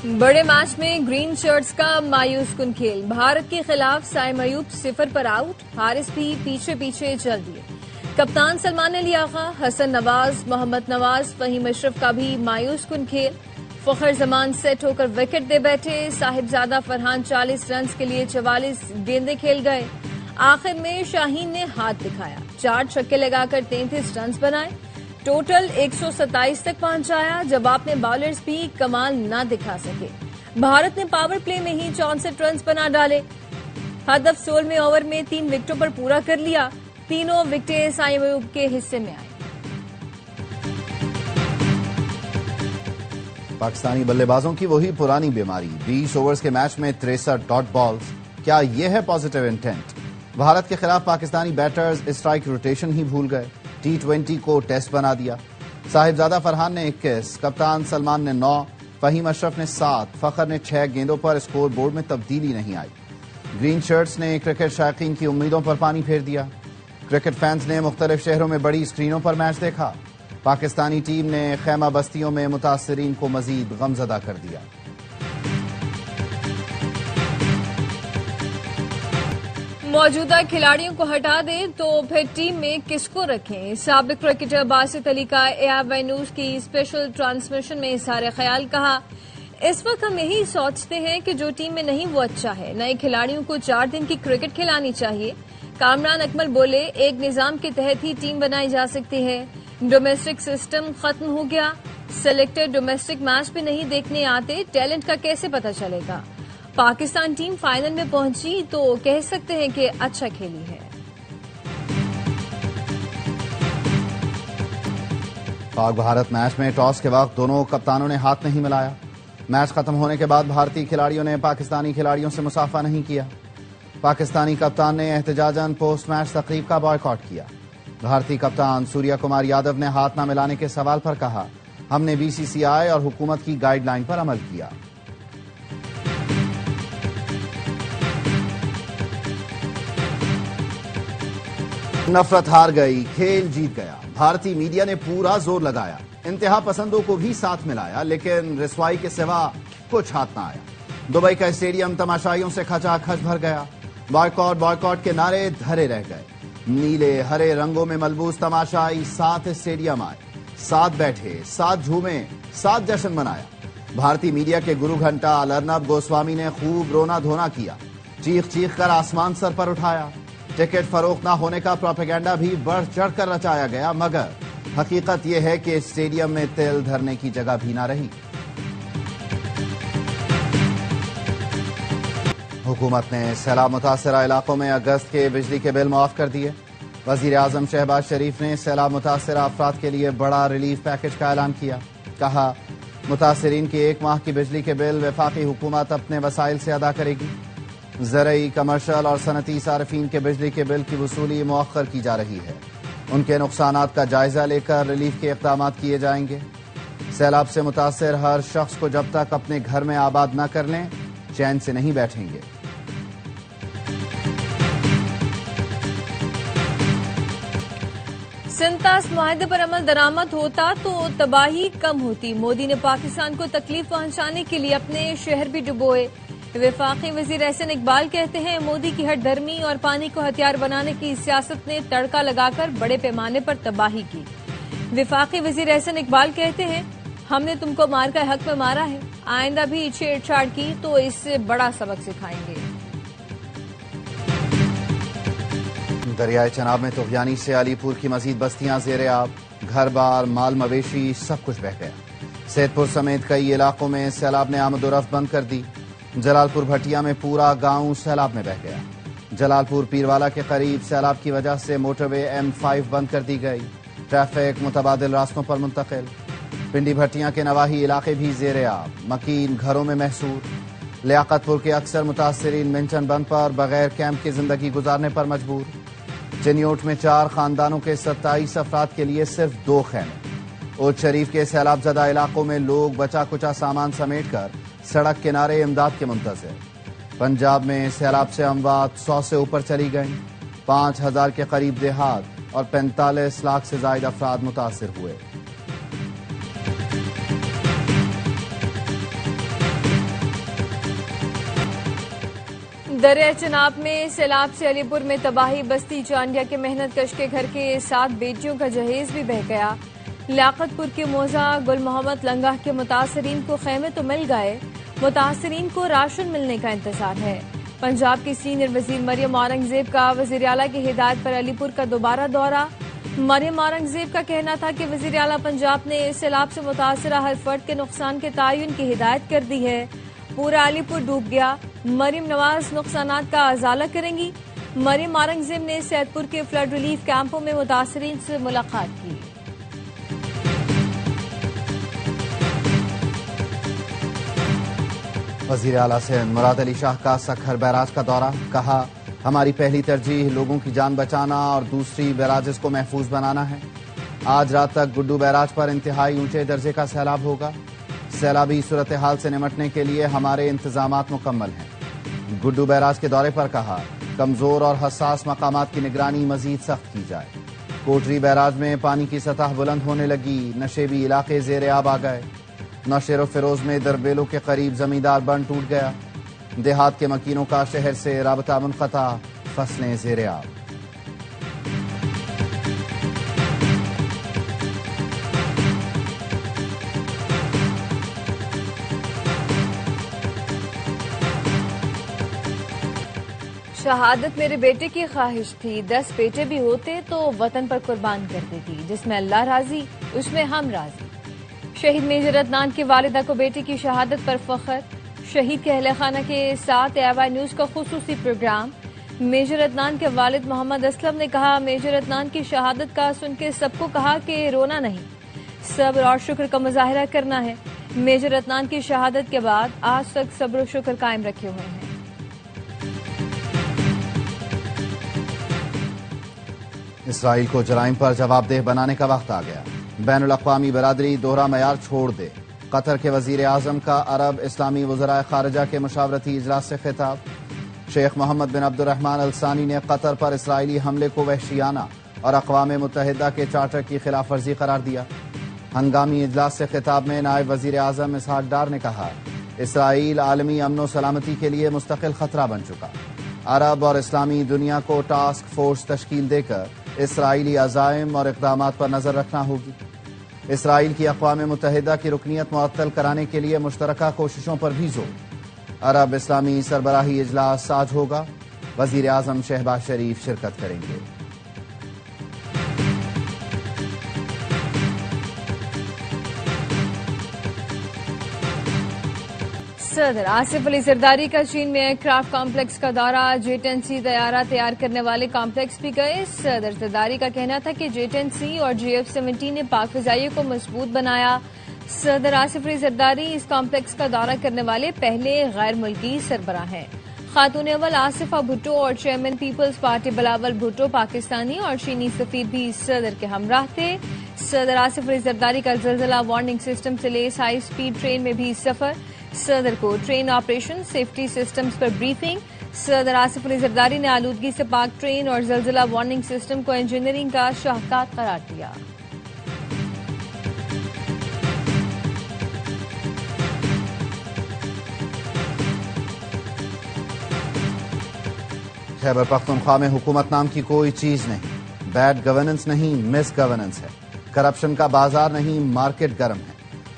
بڑے میچ میں green shirts کا مایوس کن کھیل، بھارت کے خلاف سائم ایوب 0 پر آؤٹ، حارث بھی پیچھے پیچھے چل دیے۔ کپتان سلمان علی آغا، حسن نواز، محمد نواز، فہیم اشرف کا بھی مایوس کن کھیل، فخر زمان سیٹ ہو کر وکٹ دے بیٹھے، صاحبزادہ فرحان 40 رنز کے لیے 44 گیندیں کھیل گئے۔ آخر میں شاہین نے ہاتھ دکھایا، 4 چھکے لگا کر 33 رنز بنائے، ٹوٹل 127 تک پہنچایا، جب آپ نے بالرز بھی کمال نہ دکھا سکے۔ بھارت نے پاور پلے میں ہی 64 رنز بنا ڈالے، ہدف 16ویں اوور میں 3 وکٹوں پر پورا کر لیا، تینوں وکٹیں سائم ایوب کے حصے میں آئیں۔ پاکستانی بلے بازوں کی وہی پرانی بیماری، 20 اوورز کے میچ میں 63 ڈاٹ بالز، کیا یہ ہے پازیٹیو انٹینٹ؟ بھارت کے خلاف پاکستانی بیٹرز اسٹرائک روٹیشن ہی بھول گئے، T20 کو ٹیسٹ بنا دیا۔ صاحبزادہ فرحان نے 21، کپتان سلمان نے 9، فہیم اشرف نے 7، فخر نے 6 گیندوں پر اسکور بورڈ میں تبدیلی نہیں آئی۔ گرین شرٹس نے کرکٹ شائقین کی امیدوں پر پانی پھیر دیا۔ کرکٹ فینز نے مختلف شہروں میں بڑی اسکرینوں پر میچ دیکھا۔ پاکستانی ٹیم نے خیمہ بستیوں میں متاثرین کو مزید غمزدہ کر دیا۔ موجودہ کھلاڑیوں کو ہٹا دیں تو پھر ٹیم میں کس کو رکھیں؟ سابق کرکٹر باسط علی کا AFY نیوز کی اسپیشل ٹرانسمیشن میں اظہار خیال، کہا اس وقت ہم یہی سوچتے ہیں کہ جو ٹیم میں نہیں وہ اچھا ہے، نئے کھلاڑیوں کو 4 دن کی کرکٹ کھلانی چاہیے۔ کامران اکمل بولے ایک نظام کے تحت ہی ٹیم بنائی جا سکتی ہے، ڈومیسٹک سسٹم ختم ہو گیا، سلیکٹر ڈومیسٹک میچ بھی نہیں دیکھنے آتے، ٹیلنٹ کا کیسے پتہ چلے گا؟ پاکستان ٹیم فائنل میں پہنچی تو کہہ سکتے ہیں کہ اچھا کھیلی ہے۔ پاک بھارت میچ میں ٹاس کے وقت دونوں کپتانوں نے ہاتھ نہیں ملایا۔ میچ ختم ہونے کے بعد بھارتی کھلاڑیوں نے پاکستانی کھلاڑیوں سے مصافحہ نہیں کیا۔ پاکستانی کپتان نے احتجاجاً پوسٹ میچ تقریب کا بائیکاٹ کیا۔ بھارتی کپتان سوریہ کمار یادو نے ہاتھ نہ ملانے کے سوال پر کہا ہم نے BCCI اور حکومت کی گائیڈ لائن پر عمل کیا۔ نفرت ہار گئی، کھیل جیت گیا۔ بھارتی میڈیا نے پورا زور لگایا، انتہا پسندوں کو بھی ساتھ ملایا، لیکن رسوائی کے سوا کچھ ہاتھ نہ آیا۔ دبئی کا اسٹیڈیم تماشائیوں سے کھچا کھچ بھر گیا، بائیکاٹ بائیکاٹ کے نعرے دھرے رہ گئے۔ نیلے ہرے رنگوں میں ملبوس تماشائی 7 اسٹیڈیم آئے، 7 بیٹھے، 7 جھومے، 7 جشن منایا۔ بھارتی میڈیا کے گرو گھنٹا الرنب گوسوامی نے خوب رونا دھونا کیا، چیخ چیخ کر آسمان سر پر اٹھایا۔ ٹکٹ فروخت نہ ہونے کا پروپیگنڈا بھی بڑھ چڑھ کر رچایا گیا، مگر حقیقت یہ ہے کہ اسٹیڈیم میں تل دھرنے کی جگہ بھی نہ رہی۔ حکومت نے سیلاب متاثرہ علاقوں میں اگست کے بجلی کے بل معاف کر دیے۔ وزیر اعظم شہباز شریف نے سیلاب متاثرہ افراد کے لیے بڑا ریلیف پیکج کا اعلان کیا، کہا متاثرین کی 1 ماہ کی بجلی کے بل وفاقی حکومت اپنے وسائل سے ادا کرے گی۔ زرعی، کمرشل اور صنعتی صارفین کے بجلی کے بل کی وصولی مؤخر کی جا رہی ہے، ان کے نقصانات کا جائزہ لے کر ریلیف کے اقدامات کیے جائیں گے۔ سیلاب سے متاثر ہر شخص کو جب تک اپنے گھر میں آباد نہ کر لیں چین سے نہیں بیٹھیں گے۔ سنتاس معاہدے پر عمل درآمد ہوتا تو تباہی کم ہوتی، مودی نے پاکستان کو تکلیف پہنچانے کے لیے اپنے شہر بھی ڈبوئے۔ وفاقی وزیر احسن اقبال کہتے ہیں مودی کی ہٹ دھرمی اور پانی کو ہتھیار بنانے کی سیاست نے تڑکا لگا کر بڑے پیمانے پر تباہی کی۔ وفاقی وزیر احسن اقبال کہتے ہیں ہم نے تم کو مار کا حق میں مارا ہے، آئندہ بھی چھیڑ چھاڑ کی تو اس سے بڑا سبق سکھائیں گے۔ دریائے چناب میں طغیانی سے علی پور کی مزید بستیاں زیر آب، گھر بار، مال مویشی سب کچھ بہہ گیا۔ سید پور سمیت کئی علاقوں میں سیلاب نے آمد و رفت بند کر دی۔ جلال پور بھٹیا میں پورا گاؤں سیلاب میں بہہ گیا۔ جلال پور پیروالا کے قریب سیلاب کی وجہ سے موٹر وے M5 بند کر دی گئی، ٹریفک متبادل راستوں پر منتقل۔ پنڈی بھٹیا کے نواحی علاقے بھی زیر آب، مکین گھروں میں محصور۔ لیاقت پور کے اکثر متاثرین منچن بند پر بغیر کیمپ کی زندگی گزارنے پر مجبور۔ چنیوٹ میں 4 خاندانوں کے 27 افراد کے لیے صرف 2 خیمے۔ اوج شریف کے سیلاب زدہ علاقوں میں لوگ بچا کچا سامان سمیٹ کر سڑک کنارے امداد کے منتظر۔ پنجاب میں سیلاب سے اموات 100 سے اوپر چلی گئیں، 5000 کے قریب دیہات اور 45 لاکھ سے زائد افراد متاثر ہوئے۔ دریا چناب میں سیلاب سے علی پور میں تباہی، بستی چانڈیا کے محنت کش کے گھر کے 7 بیٹیوں کا جہیز بھی بہہ گیا۔ لیاقت پور کے موزہ گل محمد لنگاہ کے متاثرین کو خیمے تو مل گئے، متاثرین کو راشن ملنے کا انتظار ہے۔ پنجاب کی سینئر وزیر مریم اورنگزیب کا وزیر اعلیٰ کی ہدایت پر علی پور کا دوبارہ دورہ۔ مریم اورنگزیب کا کہنا تھا کہ وزیر اعلیٰ پنجاب نے سیلاب سے متاثرہ ہر فرد کے نقصان کے تعین کی ہدایت کر دی ہے۔ پورا علی پور ڈوب گیا، مریم نواز نقصانات کا ازالہ کریں گی۔ مریم اورنگزیب نے سید پور کے فلڈ ریلیف کیمپوں میں متاثرین سے ملاقات کی۔ وزیر اعلیٰ سندھ مراد علی شاہ کا سکھر بیراج کا دورہ، کہا ہماری پہلی ترجیح لوگوں کی جان بچانا اور دوسری بیراجز کو محفوظ بنانا ہے۔ آج رات تک گڈو بیراج پر انتہائی اونچے درجے کا سیلاب ہوگا۔ سیلابی صورتحال سے نمٹنے کے لیے ہمارے انتظامات مکمل ہیں۔ گڈو بیراج کے دورے پر کہا کمزور اور حساس مقامات کی نگرانی مزید سخت کی جائے۔ کوٹری بیراج میں پانی کی سطح بلند ہونے لگی، نشیبی علاقے زیر آب آ گئے۔ نوشہر و فیروز میں دربیلوں کے قریب زمیندار بند ٹوٹ گیا۔ دیہات کے مکینوں کا شہر سے رابطہ منقطع، فصلیں زیر آب۔ شہادت میرے بیٹے کی خواہش تھی، 10 بیٹے بھی ہوتے تو وطن پر قربان کر دیتی، جس میں اللہ راضی اس میں ہم راضی۔ شہید میجر عدنان کی والدہ کو بیٹی کی شہادت پر فخر، شہید کے اہل خانہ کے ساتھ AY نیوز کا خصوصی پروگرام۔ میجر عدنان کے والد محمد اسلم نے کہا میجر عدنان کی شہادت کا سن کے سب کو کہا کہ رونا نہیں، صبر اور شکر کا مظاہرہ کرنا ہے۔ میجر عدنان کی شہادت کے بعد آج تک صبر و شکر قائم رکھے ہوئے ہیں۔ اسرائیل کو جرائم پر جواب دہ بنانے کا وقت آ گیا، بین الاقوامی برادری دوہرا معیار چھوڑ دے۔ قطر کے وزیر اعظم کا عرب اسلامی وزراء خارجہ کے مشاورتی اجلاس سے خطاب۔ شیخ محمد بن عبد الرحمن الثانی نے قطر پر اسرائیلی حملے کو وحشیانہ اور اقوام متحدہ کے چارٹر کی خلاف ورزی قرار دیا۔ ہنگامی اجلاس سے خطاب میں نائب وزیر اعظم اسحاق ڈار نے کہا اسرائیل عالمی امن و سلامتی کے لیے مستقل خطرہ بن چکا۔ عرب اور اسلامی دنیا کو ٹاسک فورس تشکیل دے کر اسرائیلی عزائم اور اقدامات پر نظر رکھنا ہوگی۔ اسرائیل کی اقوام متحدہ کی رکنیت معطل کرانے کے لیے مشترکہ کوششوں پر بھی زور۔ عرب اسلامی سربراہی اجلاس آج ہوگا، وزیر اعظم شہباز شریف شرکت کریں گے۔ صدر آصف علی زرداری کا چین میں ایئر کرافٹ کمپلیکس کا دورہ، J-10C طیارہ تیار کرنے والے کمپلیکس بھی گئے۔ صدر زرداری کا کہنا تھا کہ J-10C اور GF-17 نے پاک فضائیہ کو مضبوط بنایا۔ صدر آصف علی زرداری اس کمپلیکس کا دورہ کرنے والے پہلے غیر ملکی سربراہ ہیں۔ خاتون اول آصفہ بھٹو اور chairman Peoples Party Bilawal Bhutto پاکستانی اور چینی سفیر بھی صدر کے ہمراہ تھے۔ صدر آصف علی زرداری کا زلزلہ وارننگ سسٹم سے لیس ہائی سپیڈ ٹرین میں بھی سفر، صدر کو ٹرین آپریشن سیفٹی سسٹمز پر بریفنگ۔ صدر آصف علی زرداری نے آلودگی سے پاک ٹرین اور زلزلہ وارننگ سسٹم کو انجینئرنگ کا شاہکار قرار دیا۔ خیبر پختونخوا میں حکومت نام کی کوئی چیز نہیں، بیڈ گورننس نہیں مس گورننس ہے، کرپشن کا بازار نہیں مارکیٹ گرم ہے۔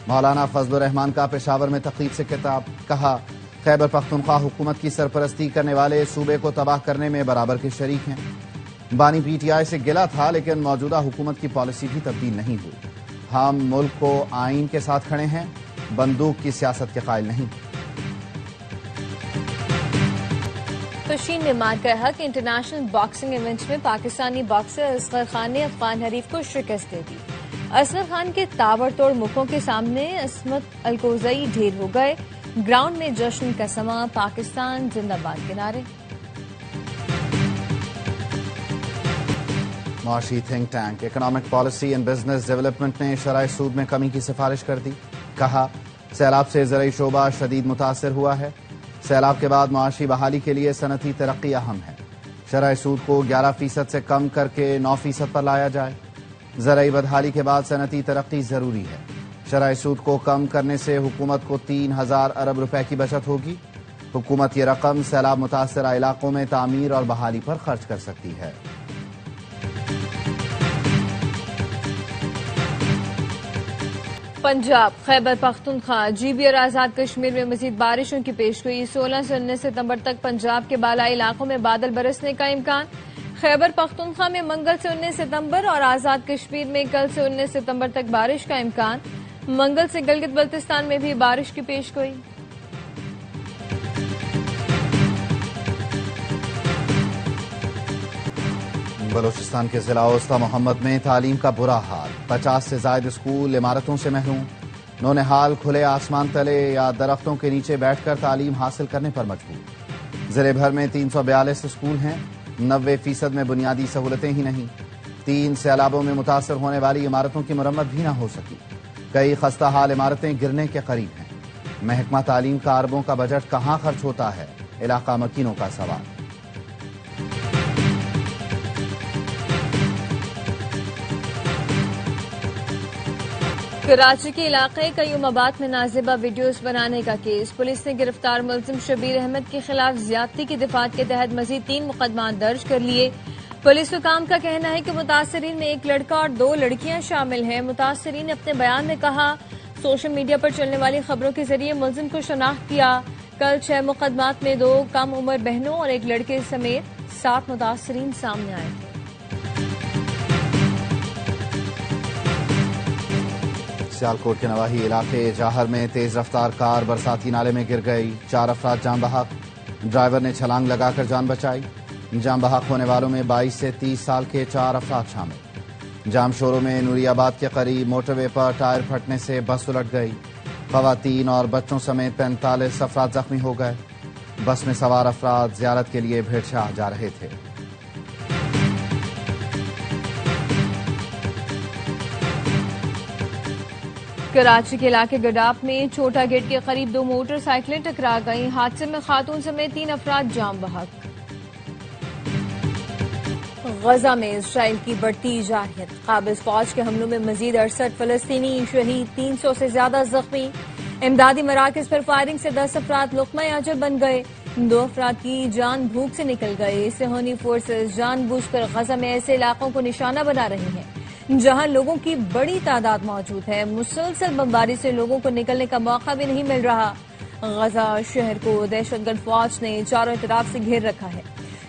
مولانا فضل الرحمان کا پشاور میں تقریب سے خطاب، کہا خیبر پختونخوا حکومت کی سرپرستی کرنے والے صوبے کو تباہ کرنے میں برابر کے شریک ہیں۔ بانی PTI سے گلا تھا لیکن موجودہ حکومت کی پالیسی بھی تبدیل نہیں ہوئی۔ ہم ملک کو آئین کے ساتھ کھڑے ہیں، بندوق کی سیاست کے قائل نہیں۔ پشین نے مار کر حق انٹرنیشنل باکسنگ ایونٹ میں پاکستانی باکسر اصغر خان نے افغان حریف کو شکست دے دی۔ اصغر خان کے تاور توڑ مکھوں کے سامنے عصمت الکوزئی ڈھیر ہو گئے، گراؤنڈ میں جشن کا سماں، پاکستان زندہ باد کے نعرے۔ معاشی think tank economic policy and business development نے شرح سود میں کمی کی سفارش کر دی، کہا سیلاب سے زرعی شعبہ شدید متاثر ہوا ہے، سیلاب کے بعد معاشی بحالی کے لیے صنعتی ترقی اہم ہے، شرح سود کو 11% سے کم کر کے 9% پر لایا جائے، زرعی بدحالی کے بعد صنعتی ترقی ضروری ہے، شرح سود کو کم کرنے سے حکومت کو 3000 ارب روپے کی بچت ہوگی، حکومت یہ رقم سیلاب متاثرہ علاقوں میں تعمیر اور بحالی پر خرچ کر سکتی ہے۔ پنجاب، خیبر پختونخوا، جی بی اور آزاد کشمیر میں مزید بارشوں کی پیشگوئی۔ 16 سے 19 ستمبر تک پنجاب کے بالائی علاقوں میں بادل برسنے کا امکان۔ خیبر پختونخوا میں منگل سے 19 ستمبر اور آزاد کشمیر میں کل سے 19 ستمبر تک بارش کا امکان۔ منگل سے گلگت بلتستان میں بھی بارش کی پیشگوئی۔ بلوچستان کے ضلع وسطی محمد میں تعلیم کا برا حال، 50 سے زائد اسکول عمارتوں سے محروم، نونہال کھلے آسمان تلے یا درختوں کے نیچے بیٹھ کر تعلیم حاصل کرنے پر مجبور۔ ضلع بھر میں 342 اسکول ہیں، 90% میں بنیادی سہولتیں ہی نہیں۔ 3 سیلابوں میں متاثر ہونے والی عمارتوں کی مرمت بھی نہ ہو سکی، کئی خستہ حال عمارتیں گرنے کے قریب ہیں۔ محکمہ تعلیم کا اربوں کا بجٹ کہاں خرچ ہوتا ہے، علاقہ مکینوں کا سوال۔ کراچی کے علاقے قیوم آباد میں نازیبہ ویڈیوز بنانے کا کیس، پولیس نے گرفتار ملزم شبیر احمد کے خلاف زیادتی کی دفعات کے تحت مزید 3 مقدمات درج کر لیے۔ پولیس حکام کا کہنا ہے کہ متاثرین میں 1 لڑکا اور 2 لڑکیاں شامل ہیں۔ متاثرین نے اپنے بیان میں کہا، سوشل میڈیا پر چلنے والی خبروں کے ذریعے ملزم کو شناخت کیا۔ کل 6 مقدمات میں 2 کم عمر بہنوں اور 1 لڑکے سمیت 7 متاثرین سامنے آئے تھے۔ سیالکوٹ کے نواحی علاقے جاہر میں تیز رفتار کار برساتی نالے میں گر گئی، 4 افراد جاں بحق، ڈرائیور نے چھلانگ لگا کر جان بچائی۔ جاں بحق ہونے والوں میں 22 سے 30 سال کے 4 افراد شامل۔ جام شوروں میں نوری آباد کے قریب موٹر وے پر ٹائر پھٹنے سے بس الٹ گئی، خواتین اور بچوں سمیت 45 افراد زخمی ہو گئے۔ بس میں سوار افراد زیارت کے لیے بھیڑ شاہ جا رہے تھے۔ کراچی کے علاقے گڈاپ میں چھوٹا گیٹ کے قریب 2 موٹر سائیکلیں ٹکرا گئیں، حادثے میں خاتون سمیت 3 افراد جاں بحق۔ غزہ میں اسرائیل کی بڑھتی جارحیت، قابض فوج کے حملوں میں مزید 68 فلسطینی شہید، 300 سے زیادہ زخمی۔ امدادی مراکز پر فائرنگ سے 10 افراد لقمہ اجل بن گئے، 2 افراد کی جان بھوک سے نکل گئے۔ صہیونی فورسز جان بوجھ کر غزہ میں ایسے علاقوں کو نشانہ بنا رہی ہیں جہاں لوگوں کی بڑی تعداد موجود ہے۔ مسلسل بمباری سے لوگوں کو نکلنے کا موقع بھی نہیں مل رہا۔ غزہ شہر کو دہشت گرد فوج نے چاروں طرف سے گھیر رکھا ہے،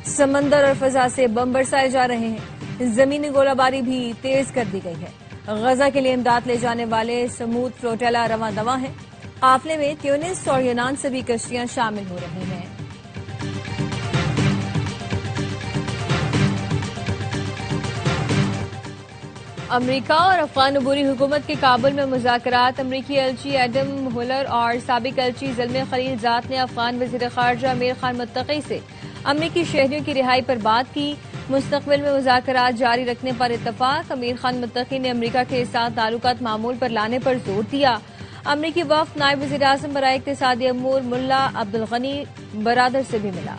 سمندر اور فضا سے بم برسائے جا رہے ہیں، زمینی گولہ باری بھی تیز کر دی گئی ہے۔ غزہ کے لیے امداد لے جانے والے سمود فلوٹیلا رواں دواں ہیں، قافلے میں تیونس اور یونان سے بھی کشتیاں شامل ہو رہی ہیں۔ امریکہ اور افغان عبوری حکومت کے کابل میں مذاکرات۔ امریکی ایلچی ایڈم ہولر اور سابق ایلچی زلمے خلیل زاد نے افغان وزیر خارجہ امیر خان متقی سے امریکی شہریوں کی رہائی پر بات کی۔ مستقبل میں مذاکرات جاری رکھنے پر اتفاق۔ امیر خان متقی نے امریکہ کے ساتھ تعلقات معمول پر لانے پر زور دیا۔ امریکی وفد نائب وزیر اعظم برائے اقتصادی امور ملا عبدالغنی برادر سے بھی ملا۔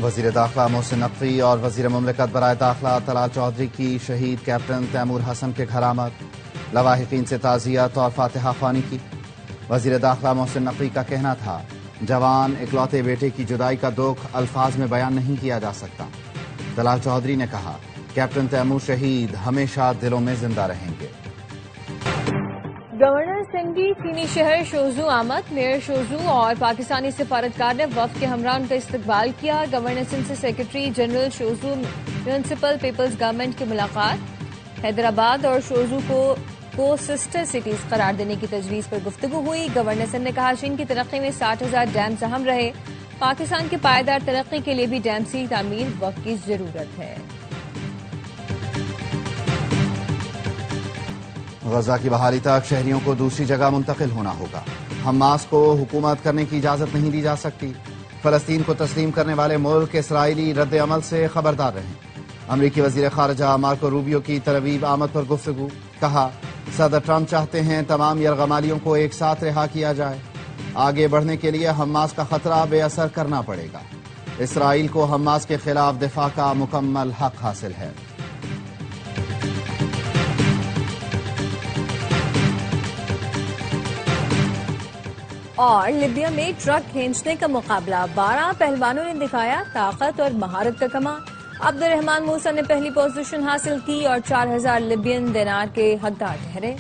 وزیر داخلہ محسن نقوی اور وزیر مملکت برائے داخلہ طلال چودھری کی شہید کیپٹن تیمور حسن کے گھر آمد، لواحقین سے تعزیت اور فاتحہ خوانی کی۔ وزیر داخلہ محسن نقوی کا کہنا تھا، جوان اکلوتے بیٹے کی جدائی کا دکھ الفاظ میں بیان نہیں کیا جا سکتا۔ طلال چودھری نے کہا، کیپٹن تیمور شہید ہمیشہ دلوں میں زندہ رہیں گے۔ گورنر سندھی چینی شہر شوزو آمد، میئر شوزو اور پاکستانی سفارتکار نے وفد کے ہمراہ ان کا استقبال کیا۔ گورنر سندھ سے سیکرٹری جنرل شوزو میونسپل پیپلز گورنمنٹ کی ملاقات۔ حیدرآباد اور شوزو کو سسٹر سٹیز قرار دینے کی تجویز پر گفتگو ہوئی۔ گورنر سندھ نے کہا، چین کی ترقی میں 60,000 ڈیمز اہم رہے، پاکستان کی پائیدار ترقی کے لیے بھی ڈیمز کی تعمیر وقت کی ضرورت ہے۔ غزہ کی بحالی تک شہریوں کو دوسری جگہ منتقل ہونا ہوگا۔ حماس کو حکومت کرنے کی اجازت نہیں دی جا سکتی۔ فلسطین کو تسلیم کرنے والے ملک اسرائیلی رد عمل سے خبردار رہیں۔ امریکی وزیر خارجہ مارکو روبیو کی تل ابیب آمد پر گفتگو، کہا، صدر ٹرمپ چاہتے ہیں تمام یرغمالیوں کو ایک ساتھ رہا کیا جائے۔ آگے بڑھنے کے لیے حماس کا خطرہ بے اثر کرنا پڑے گا۔ اسرائیل کو حماس کے خلاف دفاع کا مکمل حق حاصل ہے۔ اور لیبیا میں ٹرک کھینچنے کا مقابلہ، 12 پہلوانوں نے دکھایا طاقت اور مہارت کا کمال۔ عبد الرحمان موسیٰ نے پہلی پوزیشن حاصل کی اور 4000 لیبین دینار کے حقدار ٹھہرے۔